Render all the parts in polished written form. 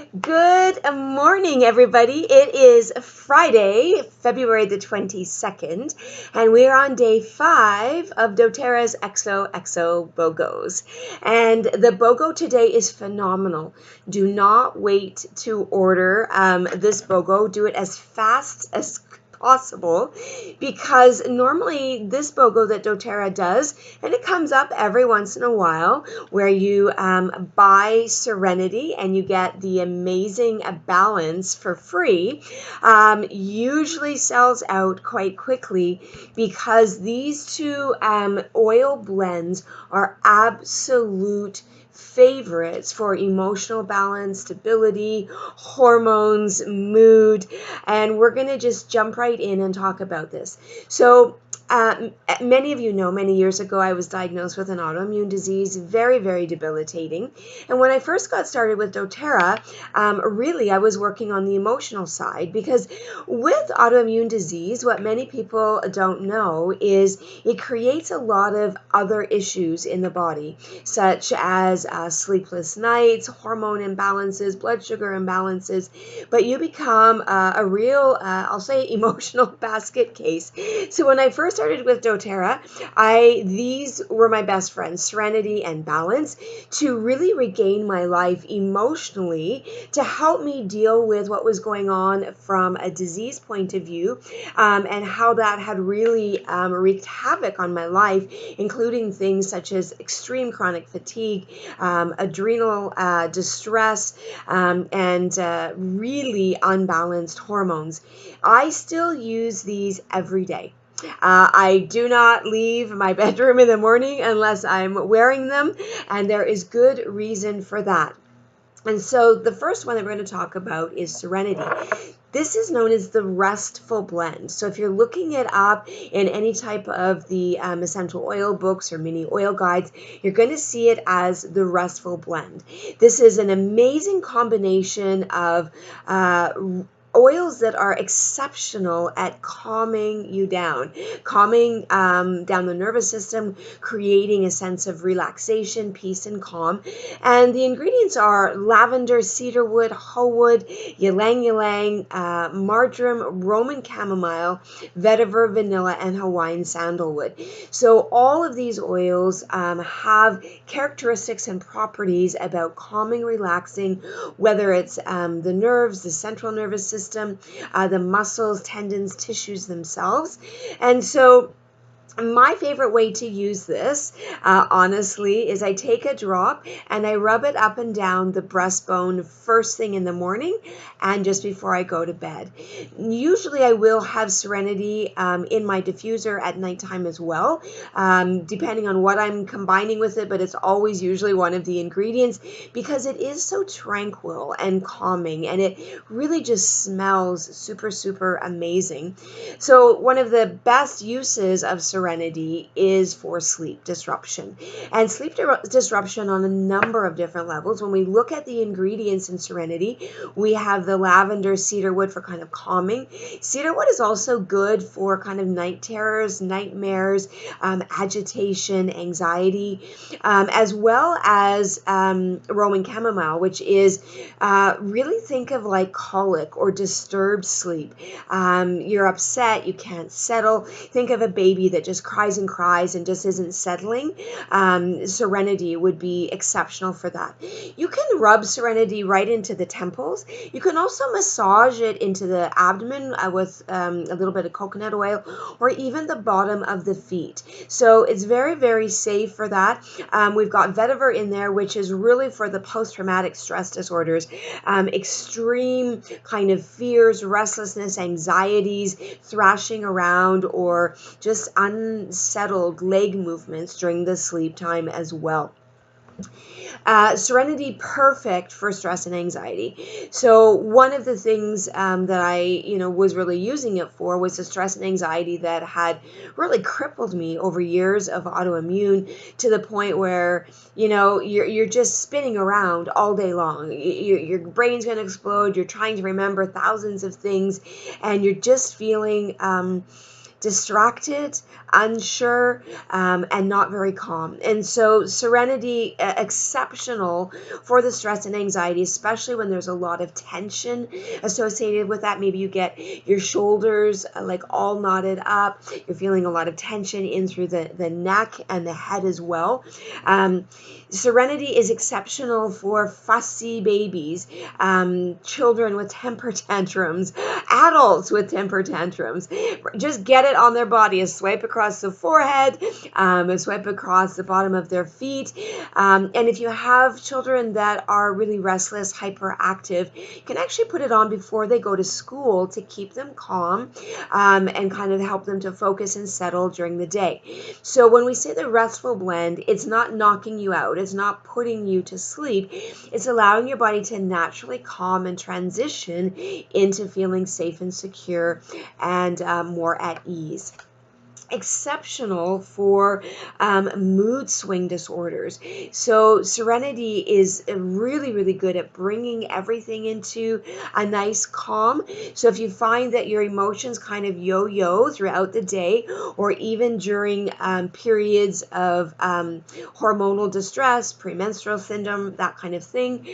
Good morning, everybody. It is Friday, February the 22nd, and we are on day 5 of doTERRA's XOXO BOGOs. And the BOGO today is phenomenal. Do not wait to order this BOGO. Do it as fast as possible, because normally this BOGO that doTERRA does, and it comes up every once in a while, where you buy Serenity and you get the amazing balance for free, usually sells out quite quickly, because these two oil blends are absolute favorites for emotional balance, stability, hormones, mood, and we're going to just jump right in and talk about this. So many of you know, many years ago, I was diagnosed with an autoimmune disease, very, very debilitating. And when I first got started with doTERRA, really I was working on the emotional side, because with autoimmune disease, what many people don't know is it creates a lot of other issues in the body, such as sleepless nights, hormone imbalances, blood sugar imbalances, but you become a real, I'll say, emotional basket case. So when I first started with doTERRA, these were my best friends, Serenity and Balance, to really regain my life emotionally, to help me deal with what was going on from a disease point of view, and how that had really wreaked havoc on my life, including things such as extreme chronic fatigue, adrenal distress, and really unbalanced hormones. I still use these every day. I do not leave my bedroom in the morning unless I'm wearing them, and there is good reason for that. And so the first one that we're going to talk about is Serenity. This is known as the restful blend. So if you're looking it up in any type of the essential oil books or mini oil guides, you're going to see it as the restful blend. This is an amazing combination of oils that are exceptional at calming you down, calming down the nervous system, creating a sense of relaxation, peace, and calm. And the ingredients are lavender, cedarwood, hoewood, ylang ylang, marjoram, Roman chamomile, vetiver, vanilla, and Hawaiian sandalwood. So all of these oils have characteristics and properties about calming, relaxing, whether it's the nerves, the central nervous system, the muscles, tendons, tissues themselves. And so my favorite way to use this, honestly, is I take a drop and I rub it up and down the breastbone first thing in the morning and just before I go to bed. Usually I will have Serenity in my diffuser at nighttime as well, depending on what I'm combining with it, but it's always usually one of the ingredients, because it is so tranquil and calming, and it really just smells super, super amazing. So one of the best uses of Serenity is for sleep disruption, and sleep disruption on a number of different levels. When we look at the ingredients in Serenity, we have the lavender, cedarwood for kind of calming. Cedarwood is also good for kind of night terrors, nightmares, agitation, anxiety, as well as Roman chamomile, which is really, think of like colic or disturbed sleep. You're upset, you can't settle. Think of a baby that just cries and just isn't settling. Serenity would be exceptional for that. You can rub Serenity right into the temples. You can also massage it into the abdomen with a little bit of coconut oil, or even the bottom of the feet. So it's very, very safe for that. We've got vetiver in there, which is really for the post-traumatic stress disorders, extreme kind of fears, restlessness, anxieties, thrashing around, or just unsettled leg movements during the sleep time as well. Serenity, perfect for stress and anxiety. So one of the things that I, was really using it for was the stress and anxiety that had really crippled me over years of autoimmune, to the point where, you're just spinning around all day long. Your brain's going to explode. You're trying to remember thousands of things, and you're just feeling distracted, unsure, and not very calm. And so Serenity, exceptional for the stress and anxiety, especially when there's a lot of tension associated with that. Maybe you get your shoulders like all knotted up. You're feeling a lot of tension in through the neck and the head as well. Serenity is exceptional for fussy babies, children with temper tantrums, adults with temper tantrums. Just get it on their body. A swipe across the forehead, a swipe across the bottom of their feet. And if you have children that are really restless, hyperactive, you can actually put it on before they go to school to keep them calm, and kind of help them to focus and settle during the day. So when we say the restful blend, it's not knocking you out. It's not putting you to sleep. It's allowing your body to naturally calm and transition into feeling safe and secure and more at ease. Exceptional for mood swing disorders. So Serenity is really, really good at bringing everything into a nice calm. So if you find that your emotions kind of yo-yo throughout the day, or even during periods of hormonal distress, premenstrual syndrome, that kind of thing,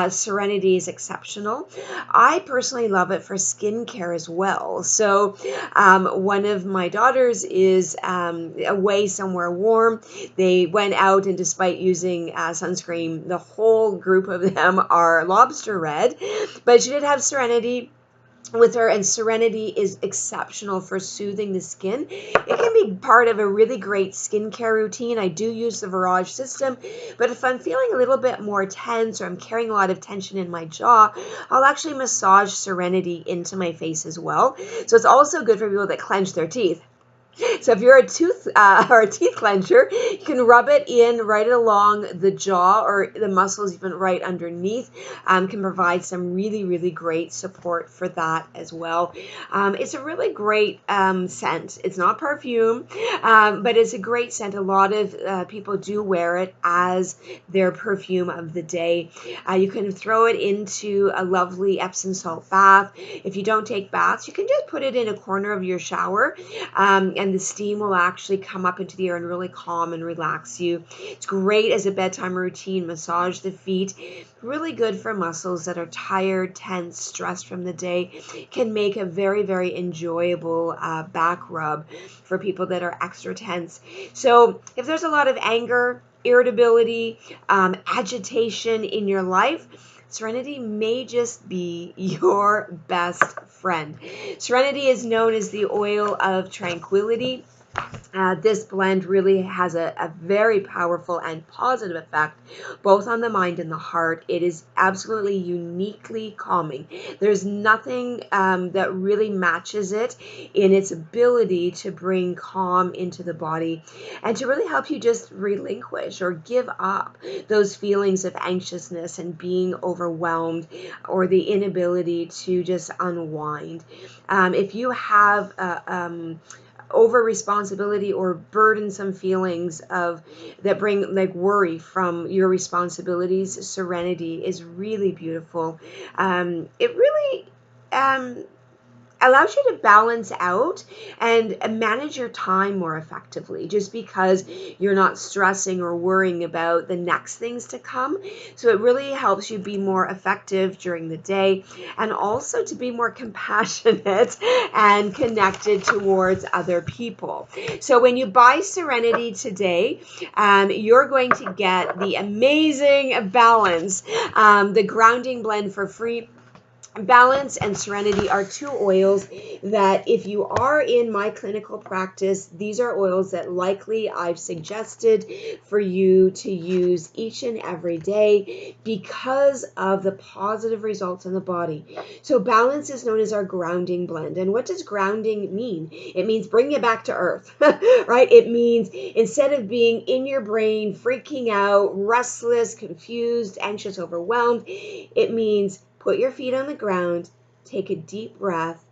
Serenity is exceptional. I personally love it for skincare as well. So one of my daughters is away somewhere warm. They went out, and despite using sunscreen, the whole group of them are lobster red. But she did have Serenity with her, and Serenity is exceptional for soothing the skin. It can be part of a really great skincare routine. I do use the Virage system, but if I'm feeling a little bit more tense, or I'm carrying a lot of tension in my jaw, I'll actually massage Serenity into my face as well. So it's also good for people that clench their teeth. So if you're a tooth or a teeth clencher, you can rub it in right along the jaw, or the muscles even right underneath. Can provide some really, really great support for that as well. It's a really great scent. It's not perfume, but it's a great scent. A lot of people do wear it as their perfume of the day. You can throw it into a lovely Epsom salt bath. If you don't take baths, you can just put it in a corner of your shower, and the steam will actually come up into the air and really calm and relax you. It's great as a bedtime routine. Massage the feet. Really good for muscles that are tired, tense, stressed from the day. Can make a very, very enjoyable back rub for people that are extra tense. So if there's a lot of anger, irritability, agitation in your life, Serenity may just be your best friend. Serenity is known as the oil of tranquility. This blend really has a very powerful and positive effect, both on the mind and the heart. It is absolutely uniquely calming. There's nothing that really matches it in its ability to bring calm into the body, and to really help you just relinquish or give up those feelings of anxiousness and being overwhelmed, or the inability to just unwind. If you have over responsibility or burdensome feelings of that bring like worry from your responsibilities, Serenity is really beautiful. It really allows you to balance out and manage your time more effectively, just because you're not stressing or worrying about the next things to come. So it really helps you be more effective during the day, and also to be more compassionate and connected towards other people. So when you buy Serenity today, you're going to get the amazing Balance, the grounding blend for free. Balance and Serenity are two oils that, if you are in my clinical practice, these are oils that likely I've suggested for you to use each and every day because of the positive results in the body. So Balance is known as our grounding blend. And what does grounding mean? It means bring you back to earth, right? It means instead of being in your brain, freaking out, restless, confused, anxious, overwhelmed, it means put your feet on the ground, take a deep breath,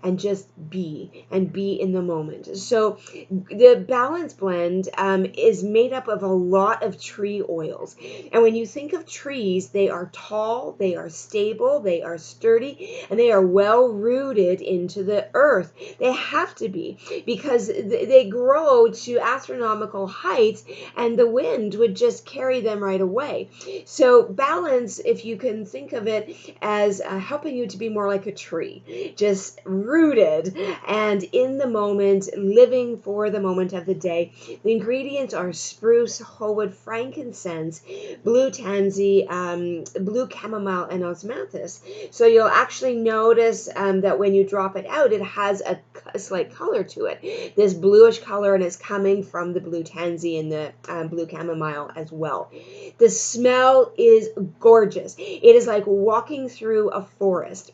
and just be and be in the moment. So the balance blend is made up of a lot of tree oils. And when you think of trees, they are tall, they are stable, they are sturdy, and they are well rooted into the earth. They have to be, because they grow to astronomical heights and the wind would just carry them right away. So balance, if you can think of it as helping you to be more like a tree, just rooted and in the moment, living for the moment of the day. The ingredients are spruce, wholewood, frankincense, blue tansy, blue chamomile, and osmanthus. So you'll actually notice that when you drop it out, it has a slight color to it. This bluish color, and it's coming from the blue tansy and the blue chamomile as well. The smell is gorgeous. It is like walking through a forest.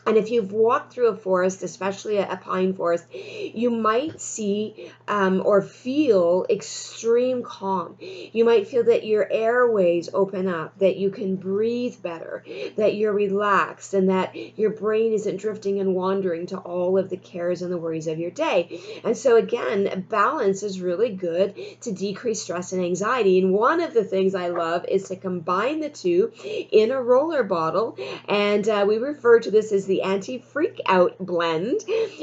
And if you've walked through a forest, especially a pine forest, you might see or feel extreme calm. You might feel that your airways open up, that you can breathe better, that you're relaxed, and that your brain isn't drifting and wandering to all of the cares and the worries of your day. And so again, balance is really good to decrease stress and anxiety. And one of the things I love is to combine the two in a roller bottle. And we refer to this as the anti-freak out blend,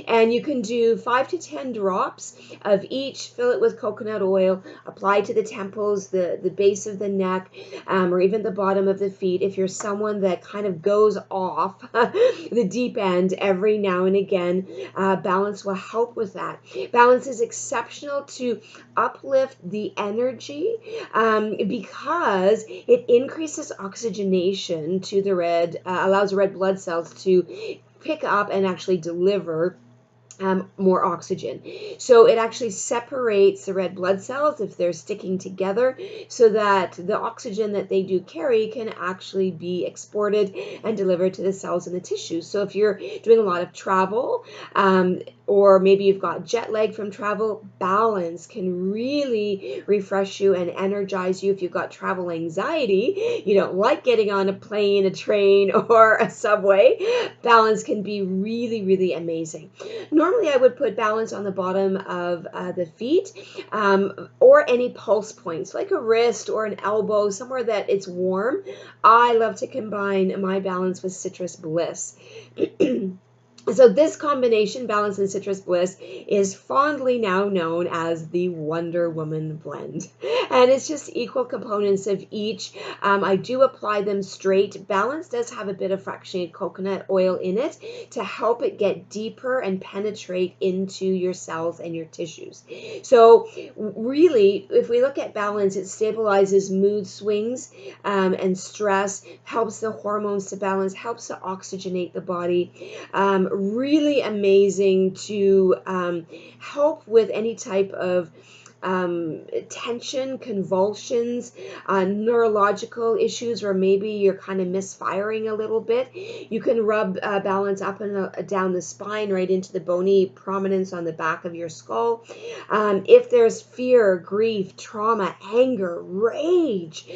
and you can do 5 to 10 drops of each, fill it with coconut oil, apply to the temples, the base of the neck, or even the bottom of the feet. If you're someone that kind of goes off the deep end every now and again, balance will help with that. Balance is exceptional to uplift the energy because it increases oxygenation to the allows red blood cells to pick up and actually deliver more oxygen. So it actually separates the red blood cells if they're sticking together, so that the oxygen that they do carry can actually be exported and delivered to the cells and the tissues. So if you're doing a lot of travel, or maybe you've got jet lag from travel, balance can really refresh you and energize you. If you've got travel anxiety, you don't like getting on a plane, a train, or a subway, balance can be really, really amazing. Normally I would put balance on the bottom of the feet, or any pulse points, like a wrist or an elbow, somewhere that it's warm. I love to combine my balance with citrus bliss. So this combination, balance and citrus bliss, is fondly now known as the Wonder Woman blend. And it's just equal components of each. I do apply them straight. Balance does have a bit of fractionated coconut oil in it to help it get deeper and penetrate into your cells and your tissues. So really, if we look at balance, it stabilizes mood swings and stress, helps the hormones to balance, helps to oxygenate the body. Really amazing to help with any type of tension, convulsions, neurological issues, or maybe you're kind of misfiring a little bit. You can rub balance up and down the spine, right into the bony prominence on the back of your skull. If there's fear, grief, trauma, anger, rage,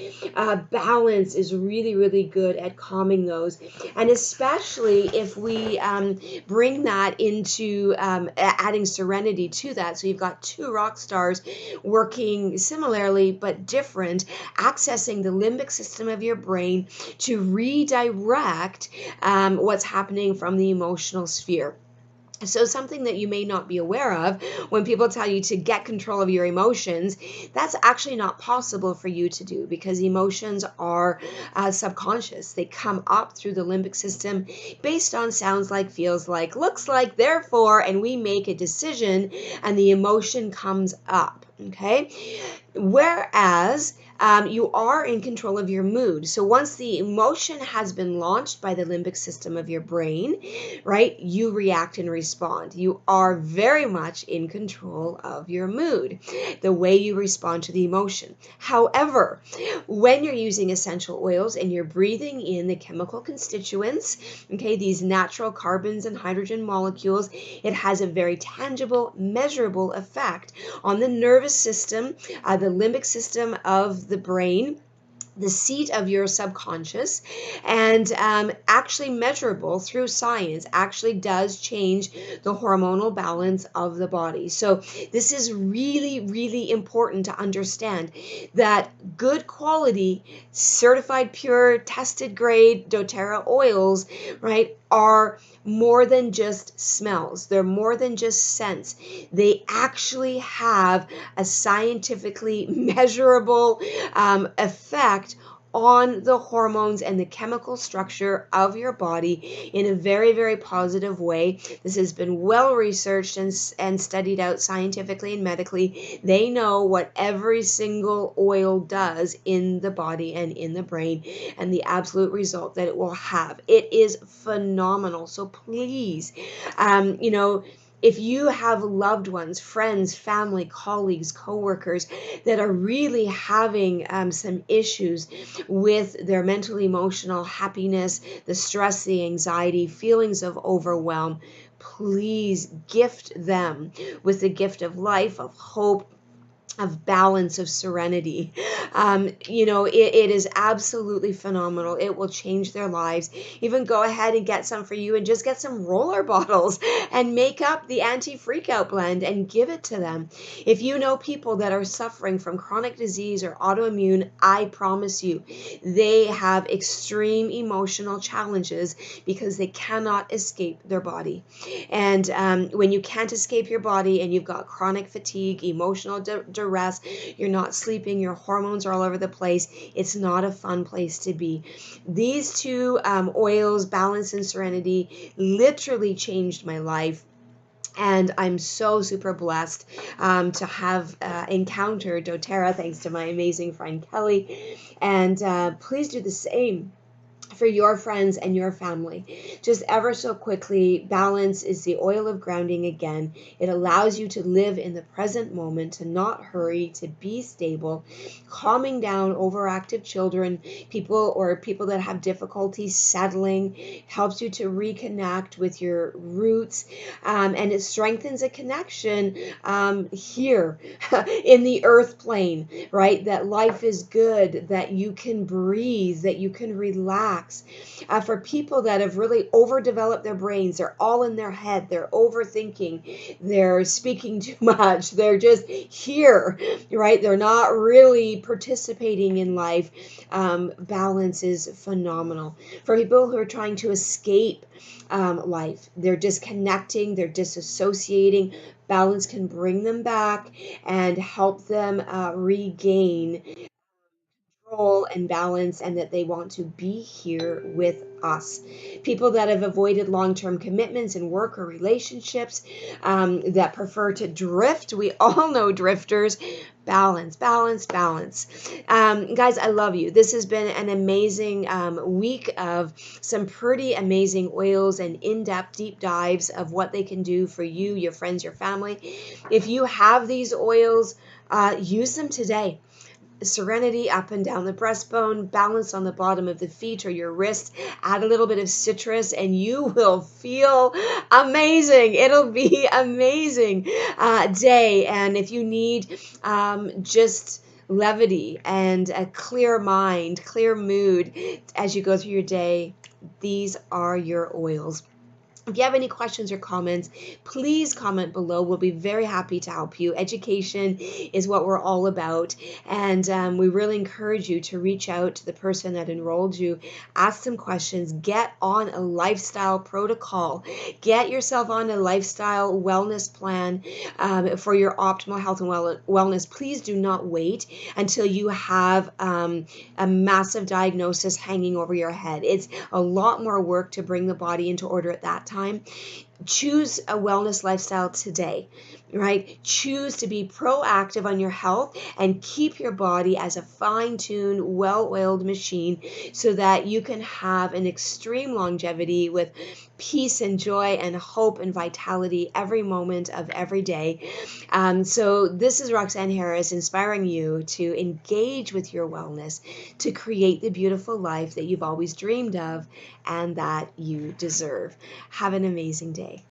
balance is really, really good at calming those. And especially if we bring that into adding serenity to that. So you've got two rock stars working similarly but different, accessing the limbic system of your brain to redirect what's happening from the emotional sphere. So something that you may not be aware of, when people tell you to get control of your emotions, that's actually not possible for you to do, because emotions are subconscious. They come up through the limbic system based on sounds like, feels like, looks like, therefore, and we make a decision and the emotion comes up, okay? Whereas you are in control of your mood. So once the emotion has been launched by the limbic system of your brain, right, you react and respond. You are very much in control of your mood, the way you respond to the emotion. However, when you're using essential oils and you're breathing in the chemical constituents, okay, these natural carbons and hydrogen molecules, it has a very tangible, measurable effect on the nervous system, the limbic system of the brain, the seat of your subconscious, and actually measurable through science, actually does change the hormonal balance of the body. So this is really, really important to understand that good quality, certified pure, tested grade doTERRA oils, right, are more than just smells. They're more than just scents. They actually have a scientifically measurable effect on the hormones and the chemical structure of your body in a very, very positive way. This has been well researched and studied out scientifically and medically. They know what every single oil does in the body and in the brain, and the absolute result that it will have. It is phenomenal. So please, if you have loved ones, friends, family, colleagues, coworkers that are really having some issues with their mental, emotional happiness, the stress, the anxiety, feelings of overwhelm, please gift them with the gift of life, of hope, of balance, of serenity. It is absolutely phenomenal. It will change their lives. Even go ahead and get some for you, and just get some roller bottles and make up the anti-freak out blend and give it to them. If you know people that are suffering from chronic disease or autoimmune, I promise you, they have extreme emotional challenges because they cannot escape their body. And when you can't escape your body and you've got chronic fatigue, emotional duress, you're not sleeping, your hormones are all over the place, it's not a fun place to be. These two oils, Balance and Serenity, literally changed my life. And I'm so super blessed to have encountered doTERRA, thanks to my amazing friend Kelly. And please do the same for your friends and your family. Just ever so quickly, Balance is the oil of grounding again. It allows you to live in the present moment, to not hurry, to be stable, calming down overactive children, people that have difficulty settling, helps you to reconnect with your roots, and it strengthens a connection here in the earth plane, right? That life is good, that you can breathe, that you can relax. For people that have really overdeveloped their brains, they're all in their head, they're overthinking, they're speaking too much, they're just here, right? They're not really participating in life. Balance is phenomenal. For people who are trying to escape life, they're disconnecting, they're disassociating, Balance can bring them back and help them regain control and balance, and that they want to be here with us. People that have avoided long-term commitments in work or relationships, that prefer to drift. We all know drifters. Balance, balance, balance. Guys, I love you. This has been an amazing week of some pretty amazing oils and in-depth deep dives of what they can do for you, your friends, your family. If you have these oils, use them today. Serenity up and down the breastbone, Balance on the bottom of the feet or your wrist. Add a little bit of citrus and you will feel amazing. It'll be amazing day. And if you need just levity and a clear mind, clear mood as you go through your day, these are your oils. If you have any questions or comments, please comment below. We'll be very happy to help you. Education is what we're all about, and we really encourage you to reach out to the person that enrolled you, ask some questions, get on a lifestyle protocol, get yourself on a lifestyle wellness plan for your optimal health and wellness. Please do not wait until you have a massive diagnosis hanging over your head. It's a lot more work to bring the body into order at that time. Choose a wellness lifestyle today, right? Choose to be proactive on your health and keep your body as a fine-tuned, well-oiled machine so that you can have an extreme longevity with peace and joy and hope and vitality every moment of every day. So this is Roxanne Harris inspiring you to engage with your wellness to create the beautiful life that you've always dreamed of and that you deserve. Have an amazing day.